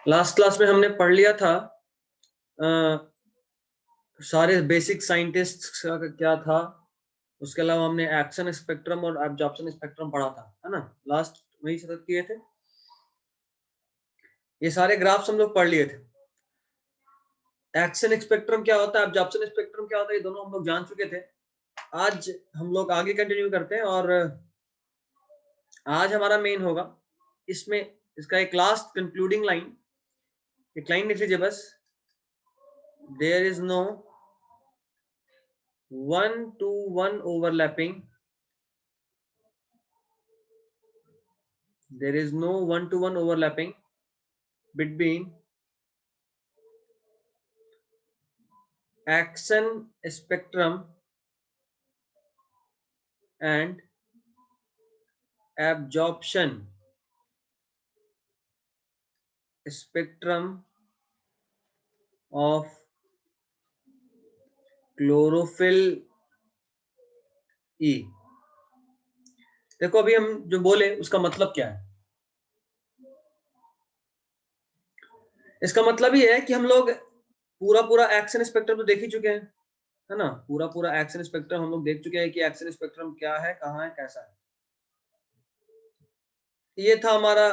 Last class में हमने पढ़ लिया था सारे बेसिक साइंटिस्ट का क्या था, उसके अलावा हमने एक्शन स्पेक्ट्रम और एब्जॉर्प्शन स्पेक्ट्रम पढ़ा था, है ना। लास्ट वही सब किए थे, ये सारे ग्राफ्स हम लोग पढ़ लिए थे। एक्शन स्पेक्ट्रम क्या होता है, एब्जॉर्प्शन स्पेक्ट्रम क्या होता है, ये दोनों हम लोग जान चुके थे। आज हम लोग आगे कंटिन्यू करते हैं और आज हमारा मेन होगा इसमें इसका एक लास्ट कंक्लूडिंग लाइन, एक लाइन लिख लीजिए बस, there is no 1-to-1 overlapping, there is no 1-to-1 overlapping between action spectrum and absorption spectrum of chlorophyll E। देखो अभी हम जो बोले उसका मतलब क्या है, इसका मतलब ये है कि हम लोग पूरा एक्शन स्पेक्ट्रम तो देख ही चुके हैं, है ना। पूरा एक्शन स्पेक्ट्रम हम लोग देख चुके हैं कि एक्शन स्पेक्ट्रम क्या है, कहाँ है, कैसा है। ये था हमारा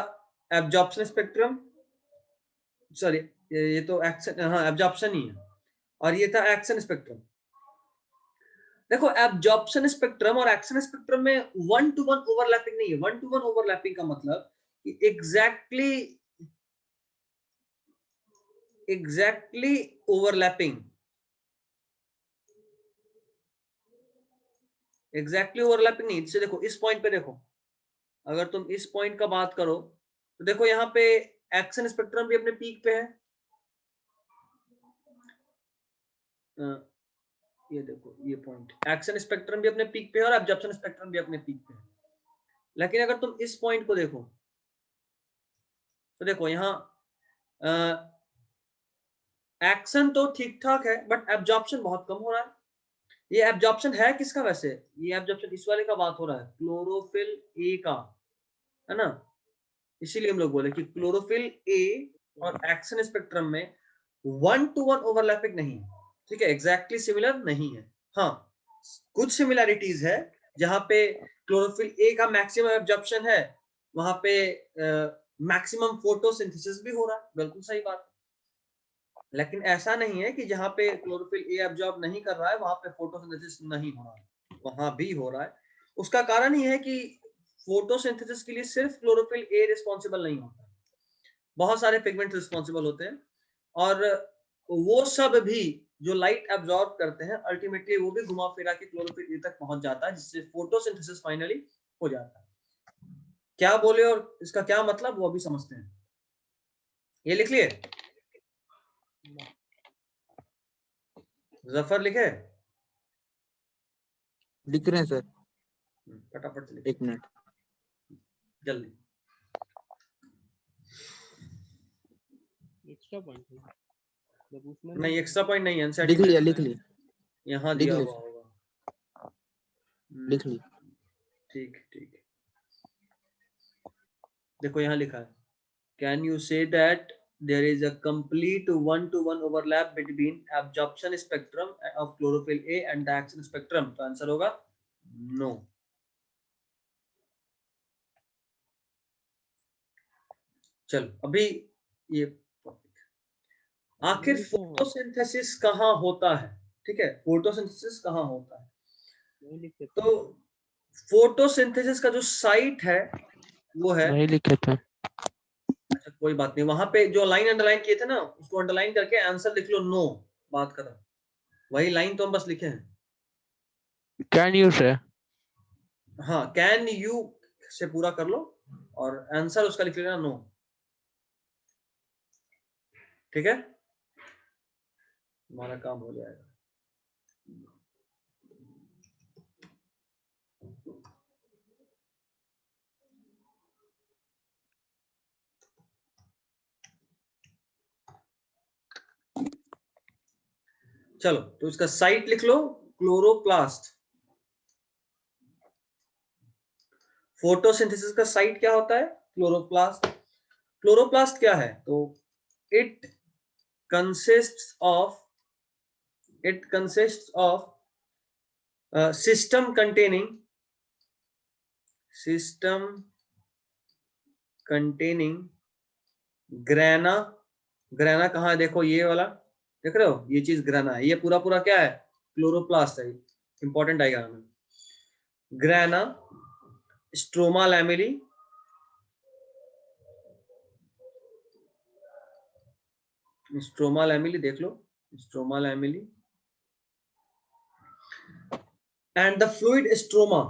एब्जॉर्प्शन स्पेक्ट्रम, सॉरी ये तो एक्शन, हाँ एब्जॉर्प्शन ही है, और ये था एक्शन स्पेक्ट्रम। देखो एब्जॉर्प्शन स्पेक्ट्रम और एक्शन स्पेक्ट्रम में 1-to-1 ओवरलैपिंग नहीं है। 1-to-1 ओवरलैपिंग का मतलब कि एग्जैक्टली ओवरलैपिंग, एग्जैक्टली ओवरलैपिंग नहीं। जैसे देखो इस पॉइंट पे देखो, अगर तुम इस पॉइंट का बात करो तो देखो यहाँ पे एक्शन स्पेक्ट्रम भी अपने पीक पे है, ये देखो ये पॉइंट, एक्शन स्पेक्ट्रम भी अपने पीक पे है और एब्जॉर्प्शन स्पेक्ट्रम भी अपने पीक पे है। लेकिन अगर तुम इस पॉइंट को देखो तो देखो यहाँ एक्शन तो ठीक ठाक है बट एब्जॉर्प्शन बहुत कम हो रहा है। ये एब्जॉर्प्शन है किसका वैसे, ये एब्जॉर्प्शन इस वाले का बात हो रहा है, क्लोरोफिल ए का, है ना। इसीलिए हम लोग बोले कि क्लोरोफिल ए और एक्शन स्पेक्ट्रम में 1-to-1 ओवरलैपिंग नहीं है, ठीक है, एग्जैक्टली सिमिलर नहीं है। हाँ कुछ सिमिलैरिटीज है, जहां पे क्लोरोफिल ए का मैक्सिमम एब्जॉर्प्शन है, वहां पे मैक्सिमम फोटोसिंथेसिस भी हो रहा है, बिल्कुल सही बात। लेकिन ऐसा नहीं है कि जहां पे क्लोरोफिल ए एब्जॉर्ब नहीं कर रहा है वहां पे फोटोसिंथेसिस नहीं हो रहा है, वहां भी हो रहा है। उसका कारण ये है कि फोटोसिंथेसिस के लिए सिर्फ क्लोरोफिल ए रिस्पॉन्सिबल नहीं होता, बहुत सारे पिगमेंट रिस्पॉन्सिबल होते हैं, और वो सब भी जो लाइट एब्जॉर्ब करते हैं अल्टीमेटली वो भी घुमा फिरा के क्लोरोफिल ए तक पहुंच जाता है, जिससे फोटोसिंथेसिस फाइनली हो जाता है। क्या बोले और इसका क्या मतलब वो अभी समझते हैं। ये लिख लिए, जफर लिखे, लिख रहे हैं सर, फटाफट से लिख, 1 मिनट जल्दी। एक्स्ट्रा पॉइंट नहीं एक्स्ट्रा पॉइंट नहीं, लिख लिया यहाँ लिख दिया ली। हुआ होगा, लिख ली। ठीक ठीक। देखो यहाँ लिखा है, can you say that there is a complete 1-to-1 overlap between absorption spectrum of chlorophyll A and the action spectrum? तो आंसर होगा no। चलो अभी ये आखिर फोटोसिंथेसिस कहाँ होता है, ठीक है, फोटोसिंथेसिस कहाँ होता है। तो फोटोसिंथेसिस का जो साइट है वो है, वही लिखे थे। अच्छा कोई बात नहीं, वहां पे जो लाइन अंडरलाइन किए थे ना उसको अंडरलाइन करके आंसर लिख लो नो, बात करो, वही लाइन तो हम बस लिखे हैं। कैन यू से, हाँ कैन यू से पूरा कर लो और आंसर उसका लिख लेना नो, ठीक है, हमारा काम हो जाएगा। चलो तो इसका साइट लिख लो, क्लोरोप्लास्ट। फोटोसिंथेसिस का साइट क्या होता है, क्लोरोप्लास्ट। क्लोरोप्लास्ट क्या है? तो it consists of system containing grana. Grana कहाँ है? देखो ये वाला देख रहे हो, ये चीज ग्रेना है। ये पूरा पूरा क्या है? क्लोरोप्लास्ट है। इंपॉर्टेंट डायग्राम है। Grana, stroma lamellae, stroma lamellae देख लो, stroma lamellae and the fluid stroma,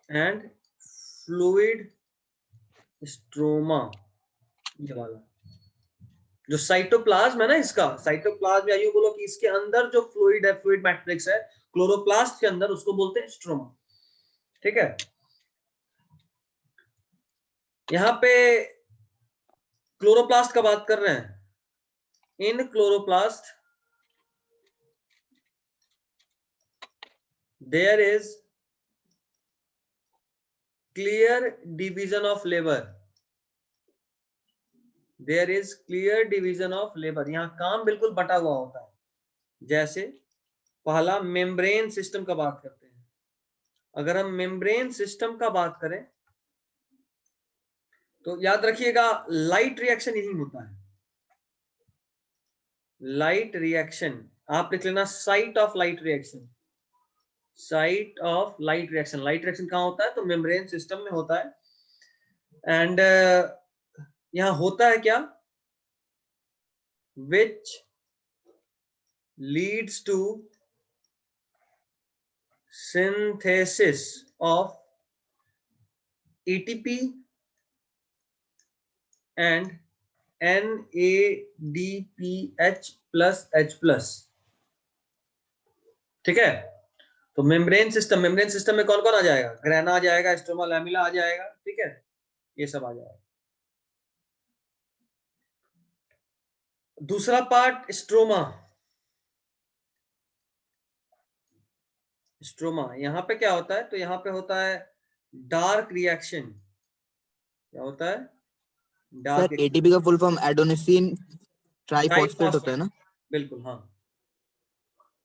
and fluid stroma, ये वाला जो साइटोप्लाज्म है ना, इसका साइटोप्लाज्म या यूं बोलो कि इसके अंदर जो फ्लूइड है, फ्लूइड मैट्रिक्स है क्लोरोप्लास्ट के अंदर, उसको बोलते हैं स्ट्रोमा। ठीक है, यहां पे क्लोरोप्लास्ट का बात कर रहे हैं। In chloroplast there is clear division of labour, there is clear division of labour. यहां काम बिल्कुल बटा हुआ होता है। जैसे पहला मेम्ब्रेन सिस्टम का बात करते हैं। अगर हम मेम्ब्रेन सिस्टम का बात करें तो याद रखिएगा, लाइट रिएक्शन यही होता है। लाइट रिएक्शन आप लिख लेना, site of light reaction, site of light reaction. Light reaction कहां होता है? तो मेम्ब्रेन सिस्टम में होता है। एंड यहां होता है क्या? Which leads to synthesis of ATP and NADPH plus H plus। ठीक है, तो मेम्ब्रेन सिस्टम में कौन कौन आ जाएगा? ग्रेना आ जाएगा, स्ट्रोमा लैमेला आ जाएगा। ठीक है, ये सब आ जाएगा। दूसरा पार्ट स्ट्रोमा। स्ट्रोमा यहां पे क्या होता है? तो यहां पे होता है डार्क रिएक्शन। क्या होता है? सर डार्क एटीपी का फुल फॉर्म एडोनिसिन ट्राइफॉस्फेट होता है ना? बिल्कुल, हाँ।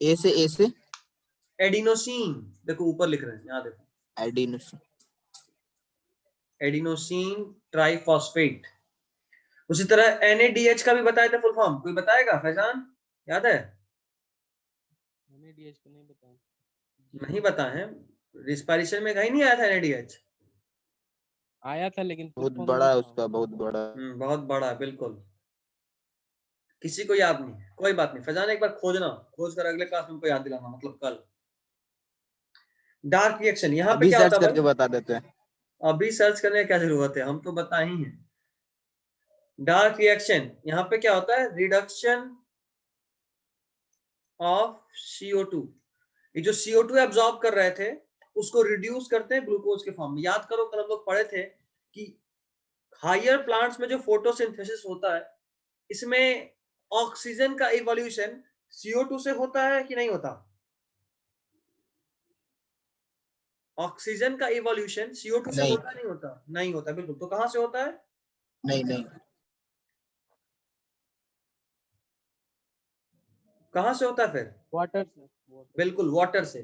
ए से एडिनोसिन, देखो ऊपर लिख रहे हैं, यहाँ देखो, एडिनोसिन। Adenosine triphosphate. उसी तरह NADH का भी बताया था फुल फॉर्म, कोई बताएगा? फैजान याद है? NADH को नहीं बताया। नहीं बता है, रिस्पायरेशन में कहीं नहीं आया था NADH। आया था लेकिन बहुत फुल बड़ा है उसका, बहुत बड़ा। बहुत बड़ा है, बिल्कुल। किसी को याद नहीं, कोई बात नहीं। फैजान एक बार खोजना, खोज कर अगले क्लास में हमको याद दिलाना, मतलब कल। डार्क रिएक्शन यहाँ पे अभी क्या होता सर्च है करके भाई? बता देते हैं। अभी सर्च करने की क्या जरूरत है, हम तो बता ही हैं। डार्क रिएक्शन यहाँ पे क्या होता है? Reduction of CO2। ये जो CO2 एब्जॉर्ब कर रहे थे, उसको रिड्यूस करते हैं ग्लूकोज के फॉर्म में। याद करो, कल हम लोग पढ़े थे कि हायर प्लांट्स में जो फोटोसिंथेसिस होता है, इसमें ऑक्सीजन का इवोल्यूशन CO2 से होता है कि नहीं होता? ऑक्सीजन का इवोल्यूशन CO2 से नहीं होता है नहीं होता? नहीं होता, बिल्कुल। तो कहां से होता है? नहीं नहीं कहां से होता है फिर? वाटर से, बिल्कुल, वाटर से।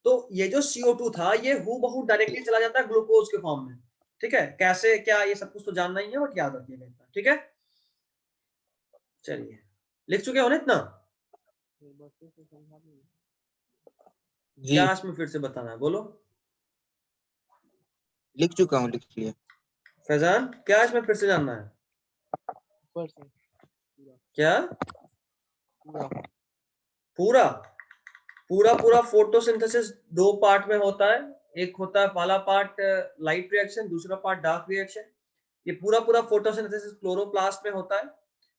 तो ये जो CO2 था, ये हूबहू डायरेक्टली चला जाता है ग्लूकोज के फॉर्म में। ठीक है, कैसे क्या ये सब कुछ तो जानना ही है, बट याद रखिएगा इतना। ठीक है, चलिए, लिख चुके हो ना इतना? जी, क्या इसमें फिर से बताना है, बोलो। लिख चुका हूँ, लिख लिया। फैजान क्या इसमें फिर से जानना है? ऊपर से क्या? पूरा पूरा पूरा पूरा फोटोसिंथेसिस दो पार्ट में होता है। एक होता है पहला पार्ट लाइट रिएक्शन, दूसरा पार्ट डार्क रिएक्शन। ये पूरा पूरा फोटोसिंथेसिस क्लोरोप्लास्ट में होता है।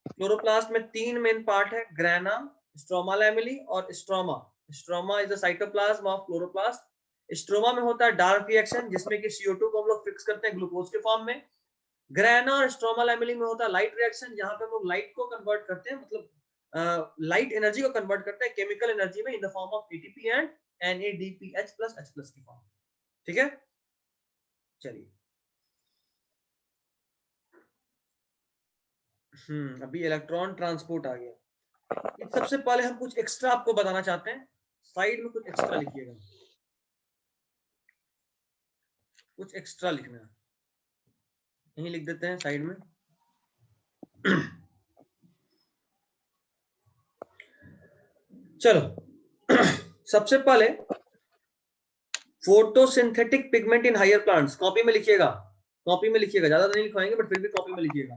क्लोरोप्लास्ट में तीन मेन पार्ट है, ग्रेना, स्ट्रोमा लैमेली और stroma. Stroma is the cytoplasm of chloroplast. Stroma में होता है डार्क रिएक्शन, जिसमें कि CO2 को हम लोग फिक्स करते हैं ग्लूकोज के फॉर्म में। ग्रेना और स्ट्रोमा लैमेली में होता है लाइट रिएक्शन, जहां पे हम लोग लाइट को कन्वर्ट करते हैं, मतलब लाइट एनर्जी को कन्वर्ट करते हैं केमिकल एनर्जी में in the form of ATP and NADPH plus H plus की फॉर्म। ठीक है, चलिए। अभी इलेक्ट्रॉन ट्रांसपोर्ट आ गया। इन सबसे पहले हम कुछ एक्स्ट्रा आपको बताना चाहते हैं, साइड में कुछ एक्स्ट्रा लिखिएगा, कुछ एक्स्ट्रा लिखना है, यहीं लिख देते हैं साइड में। चलो सबसे पहले photosynthetic pigment in higher plants, copy में लिखिएगा, कॉपी में लिखिएगा, ज्यादा नहीं लिखवाएंगे बट फिर भी कॉपी में लिखिएगा।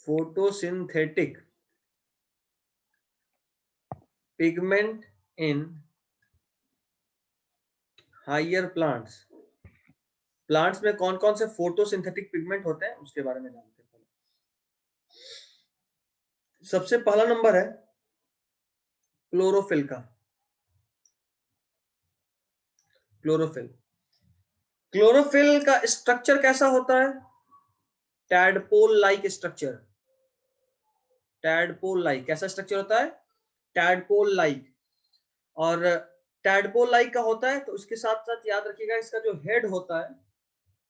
Photosynthetic pigment in higher plants, plants में कौन कौन से फोटोसिंथेटिक पिगमेंट होते हैं उसके बारे में जानते हैं। सबसे पहला नंबर है क्लोरोफिल का। क्लोरोफिल, क्लोरोफिल का स्ट्रक्चर कैसा होता है? Tadpole like structure. Tadpole like कैसा स्ट्रक्चर होता है? Tadpole like. और टैडपोल लाइक का होता है तो उसके साथ साथ याद रखिएगा इसका जो हेड होता है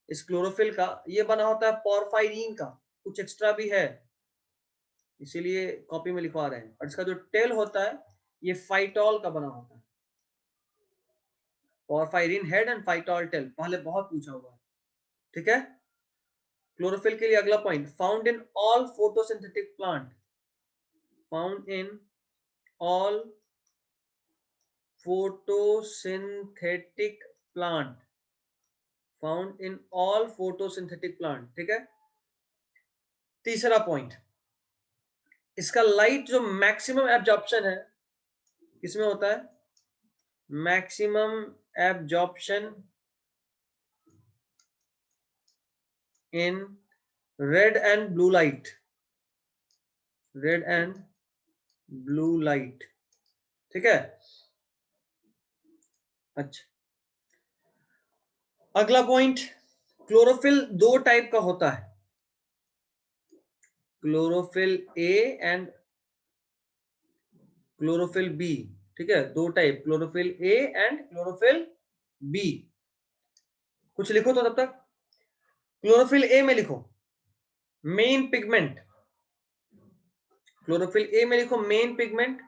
इस क्लोरोफिल का, ये बना होता है पोरफायरिन का, कुछ एक्स्ट्रा भी है इसीलिए कॉपी में लिखवा रहे हैं। और इसका जो टेल होता है ये फाइटॉल का बना होता है, porphyrin head and phytol tail, पहले बहुत पूछा हुआ है, ठीक है। क्लोरोफिल के लिए अगला point, found in all photosynthetic plant, found in all photosynthetic plant, found in all photosynthetic plant, ठीक है। तीसरा पॉइंट, इसका लाइट जो मैक्सिमम एब्जॉर्प्शन है किसमें होता है? Maximum absorption in red and blue light, red and blue light, ठीक है। अच्छा, अगला पॉइंट, क्लोरोफिल दो टाइप का होता है, chlorophyll A and chlorophyll B, ठीक है, दो type, chlorophyll A and chlorophyll B. कुछ लिखो तो तब तक। क्लोरोफिल ए में लिखो मेन पिगमेंट, क्लोरोफिल ए में लिखो मेन पिगमेंट,